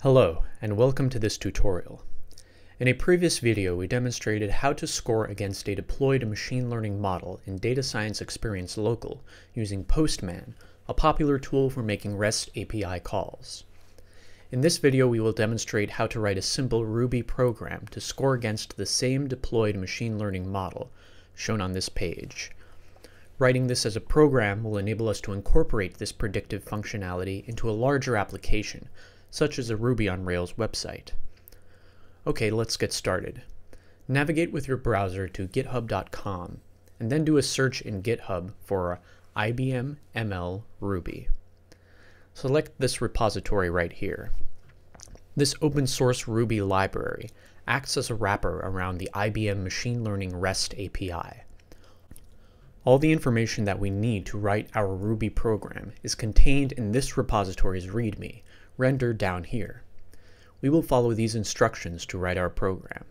Hello, and welcome to this tutorial. In a previous video, we demonstrated how to score against a deployed machine learning model in Data Science Experience Local using Postman, a popular tool for making REST API calls. In this video, we will demonstrate how to write a simple Ruby program to score against the same deployed machine learning model, shown on this page. Writing this as a program will enable us to incorporate this predictive functionality into a larger application, such as a Ruby on Rails website. Okay, let's get started. Navigate with your browser to github.com, and then do a search in GitHub for IBM ML Ruby. Select this repository right here. This open source Ruby library acts as a wrapper around the IBM Machine Learning REST API. All the information that we need to write our Ruby program is contained in this repository's README, rendered down here. We will follow these instructions to write our program.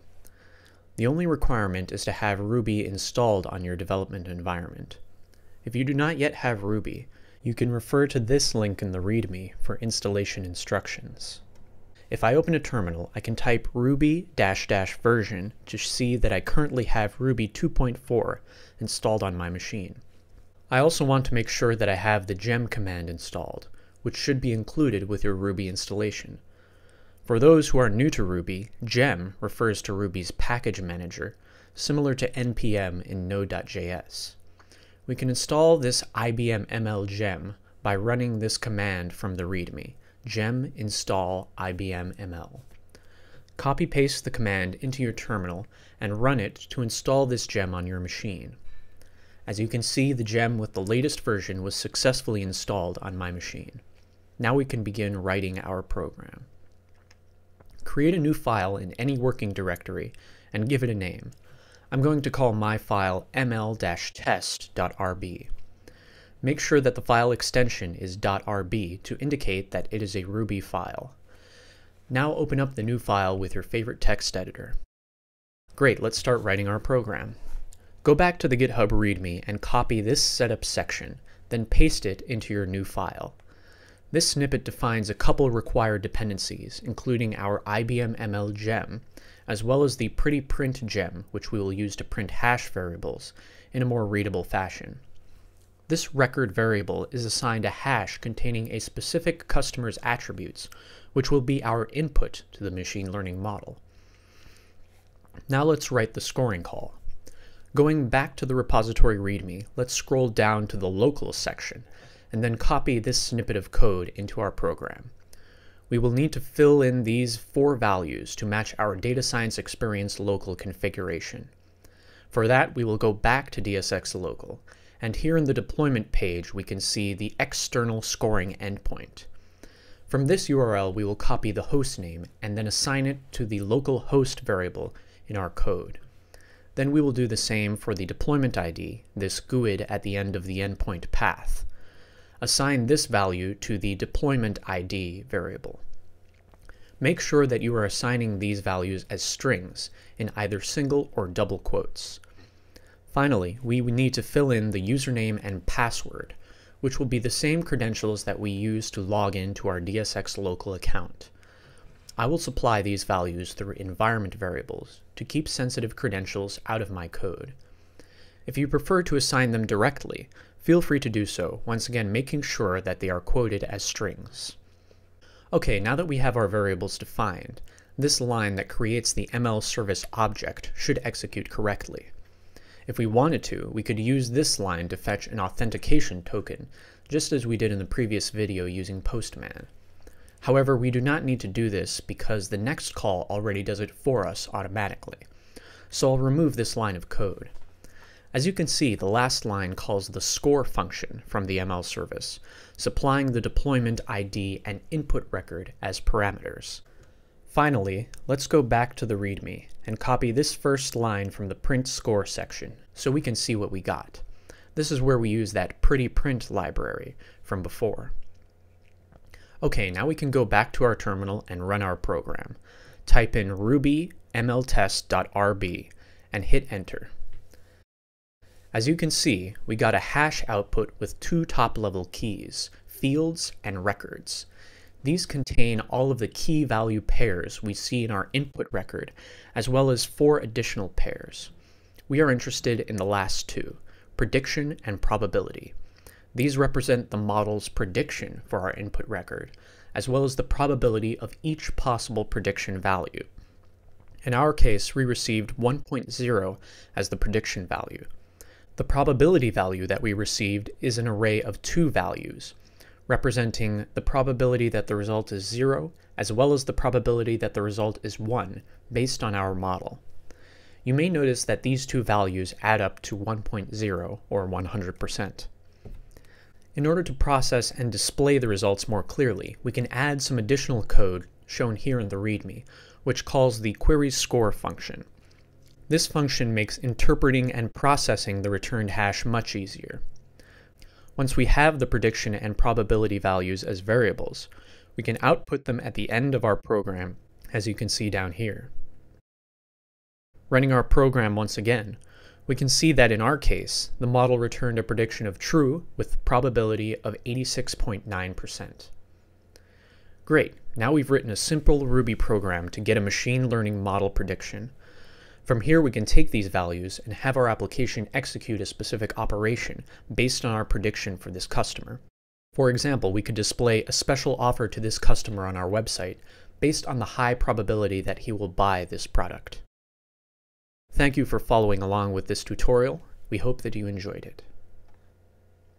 The only requirement is to have Ruby installed on your development environment. If you do not yet have Ruby, you can refer to this link in the README for installation instructions. If I open a terminal, I can type ruby -- version to see that I currently have Ruby 2.4 installed on my machine. I also want to make sure that I have the gem command installed, which should be included with your Ruby installation. For those who are new to Ruby, gem refers to Ruby's package manager, similar to npm in Node.js. We can install this IBM ML gem by running this command from the README, gem install IBM ML. Copy-paste the command into your terminal and run it to install this gem on your machine. As you can see, the gem with the latest version was successfully installed on my machine. Now we can begin writing our program. Create a new file in any working directory and give it a name. I'm going to call my file ml-test.rb. Make sure that the file extension is .rb to indicate that it is a Ruby file. Now open up the new file with your favorite text editor. Great, let's start writing our program. Go back to the GitHub README and copy this setup section, then paste it into your new file. This snippet defines a couple required dependencies, including our IBM ML gem, as well as the pretty print gem, which we will use to print hash variables in a more readable fashion. This record variable is assigned a hash containing a specific customer's attributes, which will be our input to the machine learning model. Now let's write the scoring call. Going back to the repository README, let's scroll down to the local section, and then copy this snippet of code into our program. We will need to fill in these 4 values to match our Data Science Experience Local configuration. For that, we will go back to DSX Local, and here in the deployment page we can see the external scoring endpoint. From this URL, we will copy the host name and then assign it to the local host variable in our code. Then we will do the same for the deployment ID, this GUID at the end of the endpoint path. Assign this value to the deployment ID variable. Make sure that you are assigning these values as strings in either single or double quotes. Finally, we need to fill in the username and password, which will be the same credentials that we use to log into our DSX local account. I will supply these values through environment variables to keep sensitive credentials out of my code. If you prefer to assign them directly, feel free to do so, once again making sure that they are quoted as strings. Okay, now that we have our variables defined, this line that creates the ML service object should execute correctly. If we wanted to, we could use this line to fetch an authentication token, just as we did in the previous video using Postman. However, we do not need to do this because the next call already does it for us automatically. So I'll remove this line of code. As you can see, the last line calls the score function from the ML service, supplying the deployment ID and input record as parameters. Finally, let's go back to the README and copy this first line from the print score section so we can see what we got. This is where we use that pretty print library from before. Okay, now we can go back to our terminal and run our program. Type in ruby ml-test.rb and hit enter. As you can see, we got a hash output with 2 top-level keys, fields and records. These contain all of the key value pairs we see in our input record, as well as 4 additional pairs. We are interested in the last 2, prediction and probability. These represent the model's prediction for our input record, as well as the probability of each possible prediction value. In our case, we received 1.0 as the prediction value. The probability value that we received is an array of 2 values, representing the probability that the result is 0, as well as the probability that the result is 1, based on our model. You may notice that these 2 values add up to 1.0, or 100%. In order to process and display the results more clearly, we can add some additional code, shown here in the README, which calls the queryScore function. This function makes interpreting and processing the returned hash much easier. Once we have the prediction and probability values as variables, we can output them at the end of our program, as you can see down here. Running our program once again, we can see that in our case, the model returned a prediction of true with probability of 86.9%. Great, now we've written a simple Ruby program to get a machine learning model prediction. From here we can take these values and have our application execute a specific operation based on our prediction for this customer. For example, we could display a special offer to this customer on our website based on the high probability that he will buy this product. Thank you for following along with this tutorial. We hope that you enjoyed it.